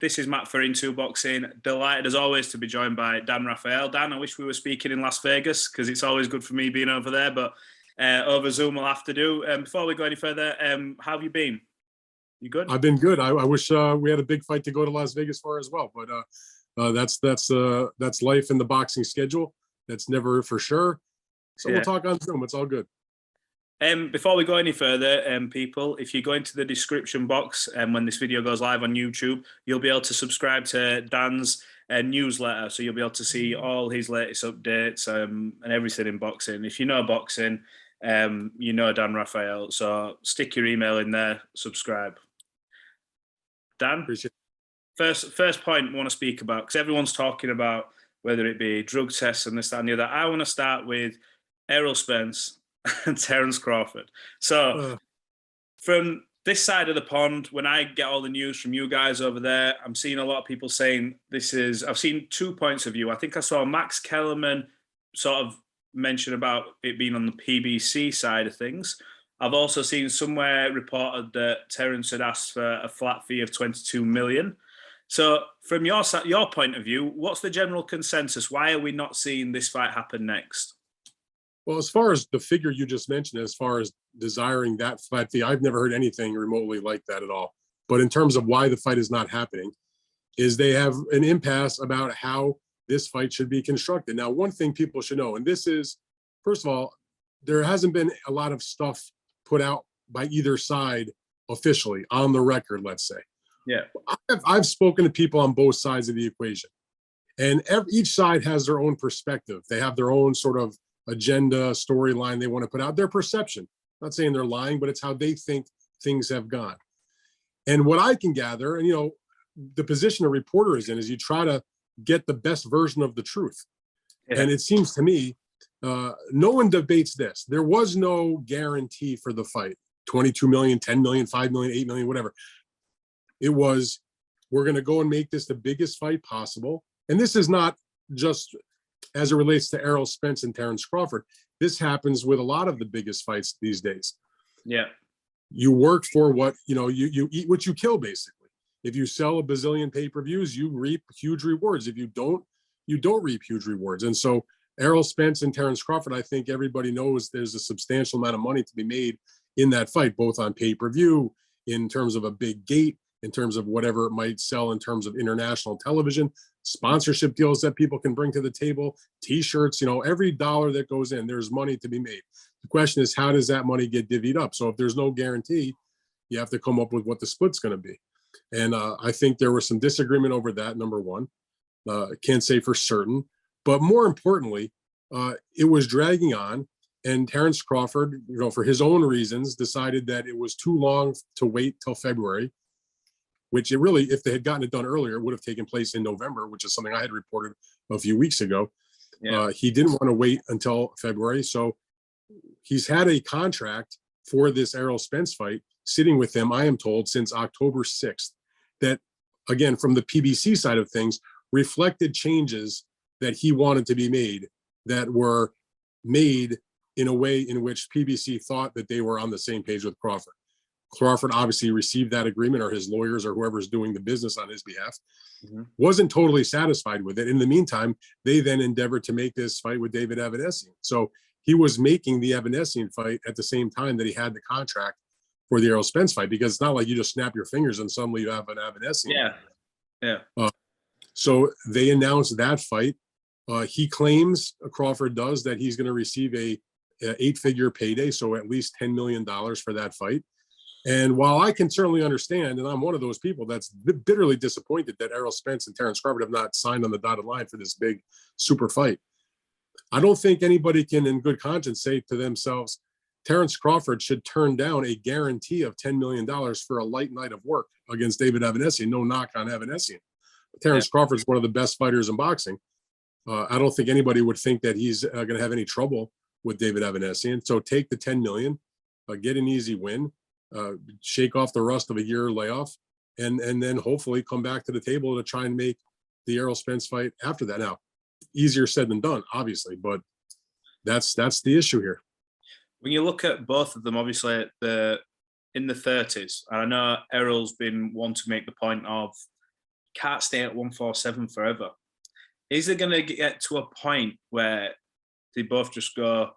This is Matt for Into Boxing. Delighted as always to be joined by Dan Rafael. Dan, I wish we were speaking in Las Vegas because it's always good for me being over there, but over Zoom we'll have to do. Before we go any further, how have you been? You good? I've been good. I wish we had a big fight to go to Las Vegas for as well, but that's life in the boxing schedule. That's never for sure. So We'll talk on Zoom. It's all good. Before we go any further, people, if you go into the description box when this video goes live on YouTube, you'll be able to subscribe to Dan's newsletter. So you'll be able to see all his latest updates and everything in boxing. If you know boxing, you know Dan Rafael. So stick your email in there, subscribe. Dan, first point I want to speak about, because everyone's talking about whether it be drug tests and this, that, and the other. I want to start with Errol Spence and Terence Crawford. So from this side of the pond, when I get all the news from you guys over there, I'm seeing a lot of people saying I've seen 2 points of view. I think I saw Max Kellerman sort of mention about it being on the PBC side of things. I've also seen somewhere reported that Terence had asked for a flat fee of 22 million. So from your point of view, what's the general consensus? Why are we not seeing this fight happen next? Well, as far as the figure you just mentioned, as far as desiring that flat fee, I've never heard anything remotely like that at all. But in terms of why the fight is not happening, is they have an impasse about how this fight should be constructed. Now, one thing people should know, and this is, first of all, there hasn't been a lot of stuff put out by either side officially on the record, let's say. Yeah. I've spoken to people on both sides of the equation, and each side has their own perspective. They have their own sort of agenda, storyline they want to put out, their perception. I'm not saying they're lying, but it's how they think things have gone. And what I can gather, and the position a reporter is in, is you try to get the best version of the truth. Yeah. And it seems to me, no one debates this. There was no guarantee for the fight. 22 million, 10 million, 5 million, 8 million, whatever. It was, we're going to go and make this the biggest fight possible. And this is not just as it relates to Errol Spence and Terence Crawford. This happens with a lot of the biggest fights these days. Yeah. You work for what, you eat what you kill, basically. If you sell a bazillion pay-per-views, you reap huge rewards. If you don't reap huge rewards. And so Errol Spence and Terence Crawford, I think everybody knows there's a substantial amount of money to be made in that fight, both on pay-per-view, in terms of a big gate, in terms of whatever it might sell in terms of international television, sponsorship deals that people can bring to the table, T-shirts, every dollar that goes in, there's money to be made. The question is, how does that money get divvied up? So if there's no guarantee, you have to come up with what the split's going to be. And I think there was some disagreement over that, number one. Can't say for certain. But more importantly, it was dragging on. And Terence Crawford, for his own reasons, decided that it was too long to wait till February, which it really, if they had gotten it done earlier, it would have taken place in November, which is something I had reported a few weeks ago. Yeah. He didn't want to wait until February. So he's had a contract for this Errol Spence fight sitting with him, I am told, since October 6th. That, again, from the PBC side of things, reflected changes that he wanted to be made that were made in a way in which PBC thought that they were on the same page with Crawford. Crawford obviously received that agreement, or his lawyers or whoever's doing the business on his behalf, wasn't totally satisfied with it. In the meantime, they then endeavored to make this fight with David Avanesian. So he was making the Avanesian fight at the same time that he had the contract for the Errol Spence fight, because it's not like you just snap your fingers and suddenly you have an Avanesian. Yeah. So they announced that fight. He claims, Crawford does, that he's going to receive a 8-figure payday, so at least $10 million for that fight. And while I can certainly understand, and I'm one of those people that's bitterly disappointed that Errol Spence and Terence Crawford have not signed on the dotted line for this big super fight, I don't think anybody can in good conscience say to themselves, Terence Crawford should turn down a guarantee of $10 million for a light night of work against David Avanesian. No knock on Avanesian. Terence Crawford's one of the best fighters in boxing. I don't think anybody would think that he's going to have any trouble with David Avanesian. So take the $10 million, get an easy win, shake off the rust of a year layoff, and then hopefully come back to the table to try and make the Errol Spence fight after that. Now, easier said than done, obviously, but that's the issue here. When you look at both of them, obviously in the 30s, and I know Errol's been one to make the point of can't stay at 147 forever. Is it going to get to a point where they both just go,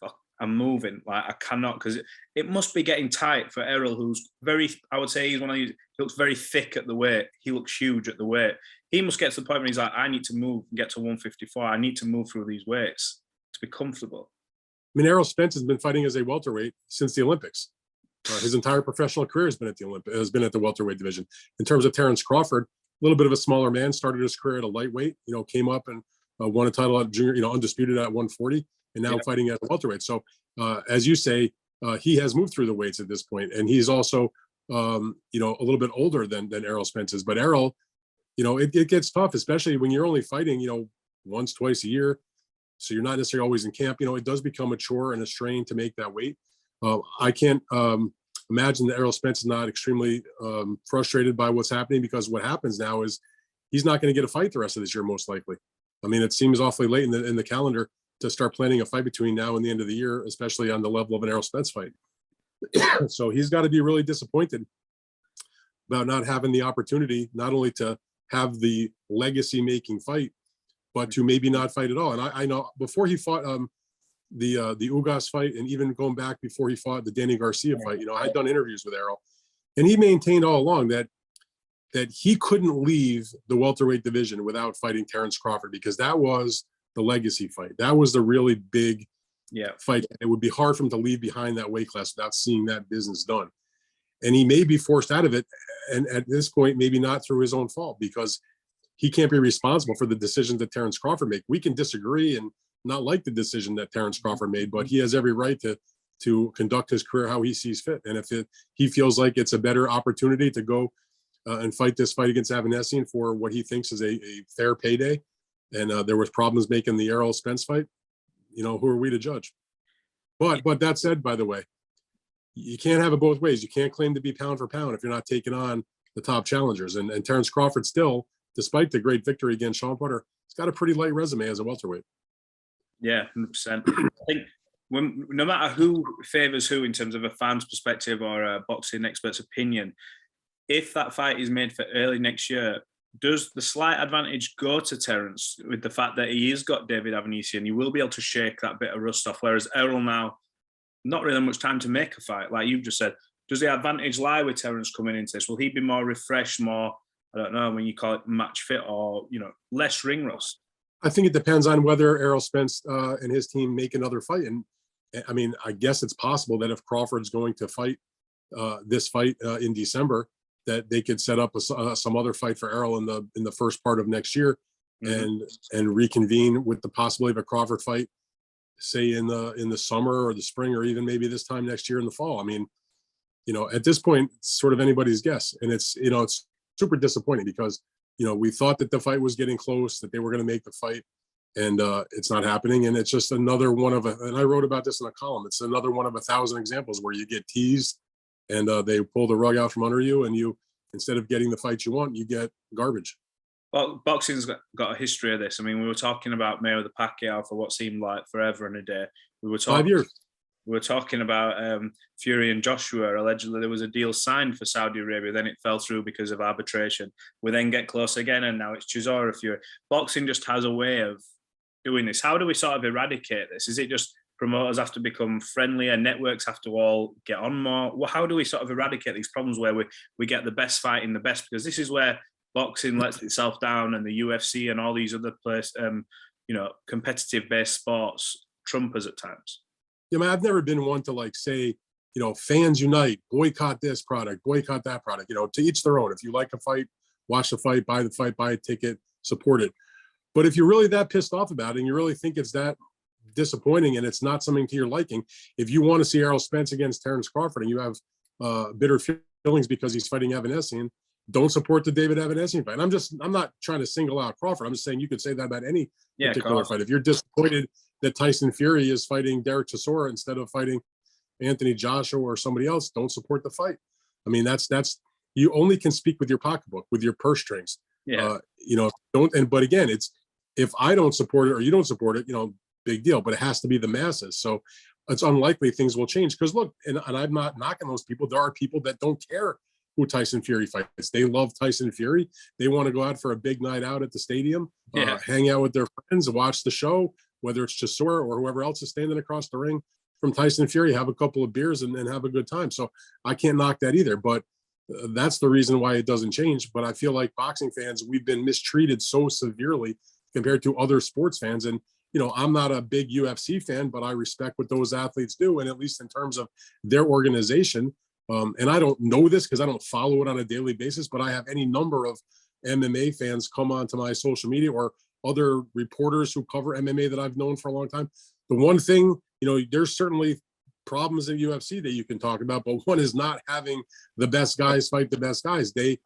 fuck, I'm moving, like I cannot, because it must be getting tight for Errol, who's very, I would say he's one of these, he looks very thick at the weight, he looks huge at the weight. He must get to the point where he's like, I need to move and get to 154, I need to move through these weights to be comfortable. I mean, Errol Spence has been fighting as a welterweight since the Olympics. His entire professional career has been at the welterweight division. In terms of Terence Crawford, a little bit of a smaller man, started his career at a lightweight, came up and won a title at junior, undisputed at 140, and now fighting at a welterweight. So, as you say, he has moved through the weights at this point, and he's also, a little bit older than Errol Spence is. But Errol, it gets tough, especially when you're only fighting, once, twice a year. So you're not necessarily always in camp. It does become a chore and a strain to make that weight. I can't imagine that Errol Spence is not extremely frustrated by what's happening, because what happens now is he's not going to get a fight the rest of this year, most likely. I mean, it seems awfully late in the calendar to start planning a fight between now and the end of the year, especially on the level of an Errol Spence fight. So he's got to be really disappointed about not having the opportunity, not only to have the legacy-making fight, but to maybe not fight at all. And I know before he fought the Ugas fight, and even going back before he fought the Danny Garcia fight, I had done interviews with Errol, and he maintained all along that he couldn't leave the welterweight division without fighting Terence Crawford, because that was the legacy fight. That was the really big fight. It would be hard for him to leave behind that weight class without seeing that business done. And he may be forced out of it, and at this point, maybe not through his own fault, because he can't be responsible for the decisions that Terence Crawford made. We can disagree and not like the decision that Terence Crawford made, but he has every right to conduct his career how he sees fit. And if he feels like it's a better opportunity to go and fight this fight against Avanesyan for what he thinks is a fair payday, and there was problems making the Errol Spence fight, who are we to judge? But that said, by the way, you can't have it both ways. You can't claim to be pound for pound if you're not taking on the top challengers. And Terence Crawford still, despite the great victory against Sean Porter, he's got a pretty light resume as a welterweight. Yeah, 100%. I think no matter who favors who in terms of a fan's perspective or a boxing expert's opinion, if that fight is made for early next year, does the slight advantage go to Terence with the fact that he has got David Avanesyan? You will be able to shake that bit of rust off, whereas Errol now, not really much time to make a fight. Like you've just said, does the advantage lie with Terence coming into this? Will he be more refreshed, more, I don't know, when you call it match fit, or, less ring rust? I think it depends on whether Errol Spence and his team make another fight. And I mean, I guess it's possible that if Crawford's going to fight this fight in December, that they could set up some other fight for Errol in the first part of next year, and reconvene with the possibility of a Crawford fight, say in the summer or the spring, or even maybe this time next year in the fall. I mean, at this point, it's sort of anybody's guess, and it's super disappointing, because we thought that the fight was getting close, that they were going to make the fight, and it's not happening. And it's just another one of and I wrote about this in a column. It's another one of 1,000 examples where you get teased, and they pull the rug out from under you, and you, instead of getting the fight you want, you get garbage. Well, boxing's got a history of this. I mean, we were talking about Mayweather Pacquiao for what seemed like forever and a day. We were talking 5 years. We were talking about Fury and Joshua. Allegedly, there was a deal signed for Saudi Arabia. Then it fell through because of arbitration. We then get close again, and now it's Chisora Fury. Boxing just has a way of doing this. How do we sort of eradicate this? Is it just promoters have to become friendlier, networks have to all get on more? Well, how do we sort of eradicate these problems where we get the best fight in the best? Because this is where boxing lets itself down, and the UFC and all these other competitive-based sports trump us at times. I mean, I've never been one to say, fans unite, boycott this product, boycott that product, to each their own. If you like a fight, watch the fight, buy a ticket, support it. But if you're really that pissed off about it, and you really think it's that disappointing and it's not something to your liking, if you want to see Errol Spence against Terence Crawford and you have bitter feelings because he's fighting Avanesyan, don't support the David Avanesyan fight. I'm not trying to single out Crawford. I'm just saying you could say that about any particular fight. If you're disappointed that Tyson Fury is fighting Derek Chisora instead of fighting Anthony Joshua or somebody else, don't support the fight. I mean, that's you only can speak with your pocketbook, with your purse strings. Yeah. But again, it's, if I don't support it or you don't support it, big deal, but it has to be the masses. So it's unlikely things will change, because look, and I'm not knocking those people. There are people that don't care who Tyson Fury fights. They love Tyson Fury. They want to go out for a big night out at the stadium, hang out with their friends, watch the show, whether it's Chisora or whoever else is standing across the ring from Tyson Fury, have a couple of beers and have a good time. So I can't knock that either. But that's the reason why it doesn't change. But I feel like boxing fans, we've been mistreated so severely compared to other sports fans. And, you know, I'm not a big UFC fan, but I respect what those athletes do. And at least in terms of their organization, and I don't know this because I don't follow it on a daily basis, but I have any number of MMA fans come onto my social media or other reporters who cover MMA that I've known for a long time. The one thing, you know, there's certainly problems in UFC that you can talk about, but one is not having the best guys fight the best guys. You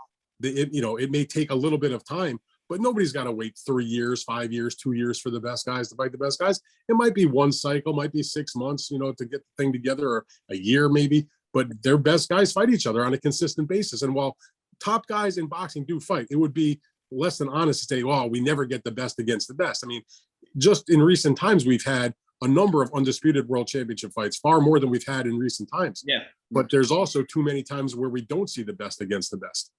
know, it may take a little bit of time, but nobody's got to wait 3 years, 5 years, 2 years for the best guys to fight the best guys. It might be one cycle, might be 6 months, you know, to get the thing together, or a year maybe, but their best guys fight each other on a consistent basis. And while top guys in boxing do fight, it would be less than honest to say, oh, we never get the best against the best. I mean, just in recent times, we've had a number of undisputed world championship fights, far more than we've had in recent times. Yeah. But there's also too many times where we don't see the best against the best.